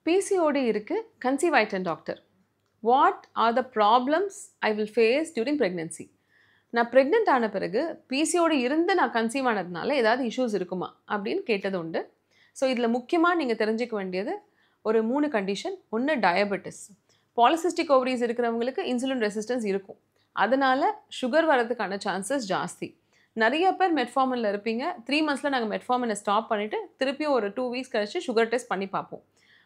PCOD இருக்கு, conceive ஆயிட்டேன் doctor. What are the problems I will face during pregnancy? நான் pregnant ஆன பிறகு பிசிஓடி இருந்து நான் கன்சீவ் ஆனதுனால ஏதாவது இஷ்யூஸ் இருக்குமா அப்படின்னு கேட்டது உண்டு. ஸோ இதில் முக்கியமாக நீங்கள் தெரிஞ்சுக்க வேண்டியது ஒரு 3 கண்டிஷன். ஒன்று டயபெட்டிஸ். பாலிசிஸ்டிக் ஓவரிஸ் இருக்கிறவங்களுக்கு இன்சுலின் ரெசிஸ்டன்ஸ் இருக்கும். அதனால் சுகர் வரதுக்கான சான்சஸ் ஜாஸ்தி. நிறைய பேர் மெட்ஃபார்மினில் இருப்பீங்க. 3 மந்த்ஸில் நாங்கள் மெட்ஃபார்மினை ஸ்டாப் பண்ணிவிட்டு திருப்பியும் ஒரு 2 வீக்ஸ் கழிச்சு சுகர் டெஸ்ட் பண்ணி பார்ப்போம்.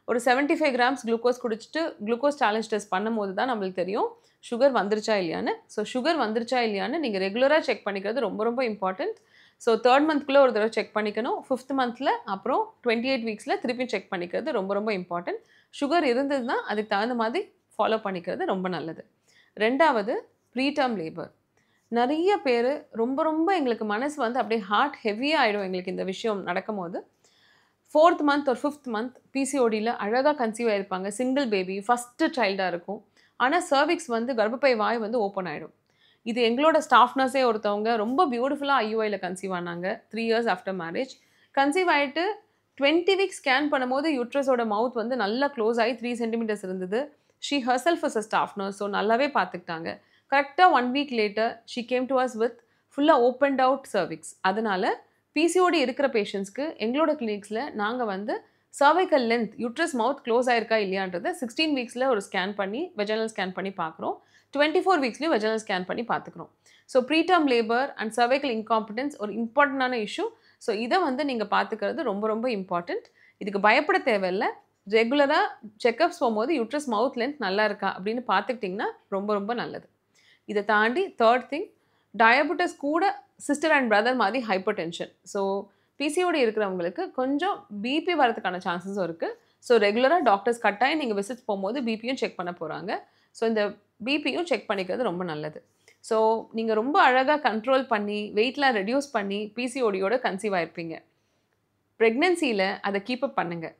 ஒரு 75 கிராம்ஸ் குளுக்கோஸ் குடிச்சிட்டு குளுக்கோஸ் சேலஞ்ச் டெஸ்ட் பண்ணும்போது தான் நம்மளுக்கு தெரியும் சுகர் வந்துருச்சா இல்லையான்னு. ஸோ சுகர் வந்துருச்சா இல்லையான்னு நீங்கள் ரெகுலராக செக் பண்ணிக்கிறது ரொம்ப ரொம்ப இம்பார்ட்டண்ட். ஸோ 3rd மந்த்குள்ளே ஒரு தடவை செக் பண்ணிக்கணும். 5th மந்தில் அப்புறம் 28 வீக்ஸில் திருப்பி செக் பண்ணிக்கிறது ரொம்ப ரொம்ப இம்பார்ட்டண்ட். சுகர் இருந்ததுன்னா அதுக்கு தகுந்த மாதிரி ஃபாலோ பண்ணிக்கிறது ரொம்ப நல்லது. 2வது ப்ரீடேர்ம் லேபர். நிறைய பேர் ரொம்ப ரொம்ப எங்களுக்கு மனசு வந்து அப்படியே ஹார்ட் ஹெவியாக ஆகிடும் எங்களுக்கு இந்த விஷயம் நடக்கும்போது. 4th மந்த் ஒரு 5th மந்த் பிசிஓடியில் அழகாக கன்சீவ் ஆகிருப்பாங்க. சிங்கிள் பேபி, ஃபஸ்ட்டு சைல்டாக இருக்கும். ஆனால் சர்விக்ஸ் வந்து கர்ப்பப்பை வாய் வந்து ஓப்பன் ஆகிடும். இது எங்களோட ஸ்டாஃப் நர்ஸே ஒருத்தவங்க ரொம்ப பியூட்டிஃபுல்லாக ஐயுஐயில் கன்சீவ் ஆனாங்க 3 இயர்ஸ் ஆஃப்டர் மேரேஜ். கன்சீவ் ஆகிட்டு 20 வீக்ஸ் ஸ்கேன் பண்ணும்போது யூட்ரஸோட மவுத் வந்து நல்லா க்ளோஸ் ஆகி 3 சென்டிமீட்டர்ஸ் இருந்தது. She herself is a staff nurse, so நல்லாவே பார்த்துக்கிட்டாங்க. கரெக்டாக 1 week later she came to us with ஃபுல்லாக ஓப்பன்ட் அவுட் சர்விக்ஸ். அதனால் பிசிஓடி இருக்கிற பேஷண்ட்ஸ்க்கு எங்களோட கிளினிக்ஸில் நாங்கள் வந்து சர்வைக்கல் லென்த், யூட்ரஸ் மவுத் க்ளோஸ் ஆயிருக்கா இல்லையான்றதை 16 வீக்ஸில் ஒரு ஸ்கேன் பண்ணி வெஜினல் ஸ்கேன் பண்ணி பார்க்குறோம். 24 வீக்ஸ்லையும் வெஜினல் ஸ்கேன் பண்ணி பார்த்துக்குறோம். So preterm labour and cervical incompetence ஒரு இம்பார்ட்டண்டான இஷ்யூ. ஸோ இதை வந்து நீங்கள் பார்த்துக்கிறது ரொம்ப ரொம்ப இம்பார்ட்டண்ட். இதுக்கு பயப்பட தேவையில்லை. ரெகுலராக செக்கப்ஸ் போகும்போது யூட்ரஸ் மவுத் லென்த் நல்லா இருக்கா அப்படின்னு பார்த்துக்கிட்டிங்கன்னா ரொம்ப ரொம்ப நல்லது. இதை தாண்டி 3rd திங், டயபெட்டிஸ் கூட சிஸ்டர் அண்ட் பிரதர் மாதிரி ஹைப்பர் டென்ஷன். ஸோ பிசிஓடி இருக்கிறவங்களுக்கு கொஞ்சம் பிபி வரதுக்கான சான்சஸும் இருக்குது. ஸோ ரெகுலராக டாக்டர்ஸ் கட்டாயம் நீங்கள் விசிட்ஸ் போகும்போது பிபியும் செக் பண்ண போகிறாங்க. ஸோ இந்த பிபியும் செக் பண்ணிக்கிறது ரொம்ப நல்லது. ஸோ நீங்கள் ரொம்ப அழகாக கண்ட்ரோல் பண்ணி வெயிட்லாம் ரெடியூஸ் பண்ணி பிசிஓடியோட கன்சீவ் ஆகிருப்பீங்க. ப்ரெக்னென்சியில் அதை கீப்பப் பண்ணுங்கள்.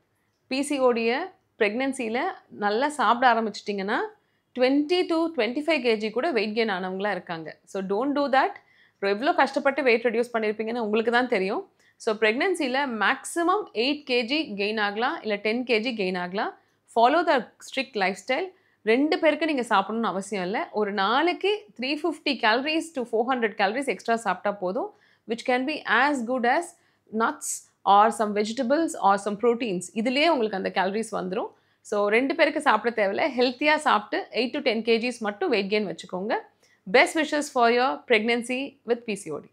பிசிஓடியை ப்ரெக்னென்சியில் நல்லா சாப்பிட ஆரம்பிச்சிட்டிங்கன்னா 20 to 25 kg கூட வெயிட் கெயின் ஆனவங்களாம் இருக்காங்க. So don't do that. எவ்வளோ கஷ்டப்பட்டு வெயிட் ரெடியூஸ் பண்ணியிருப்பீங்கன்னு உங்களுக்கு தான் தெரியும். ஸோ ப்ரெக்னென்சியில் மேக்ஸிமம் 8 kg கெயின் ஆகலாம், இல்லை 10 kg கெயின் ஆகலாம். Follow the strict life style. 2 பேருக்கு நீங்கள் சாப்பிடணும்னு அவசியம் இல்லை. ஒரு நாளைக்கு 350 calories to 400 calories எக்ஸ்ட்ரா சாப்பிட்டா போதும். Which can be as good as nuts or some vegetables or some proteins. இதுலேயே உங்களுக்கு அந்த கேலரிஸ் வந்துடும். ஸோ 2 பேருக்கு சாப்பிட தேவையில்லை. ஹெல்த்தியாக சாப்பிட்டு 8 to 10 kgs மட்டும் வெயிட் கெயின் வச்சுக்கோங்க. Best wishes for your pregnancy with PCOD.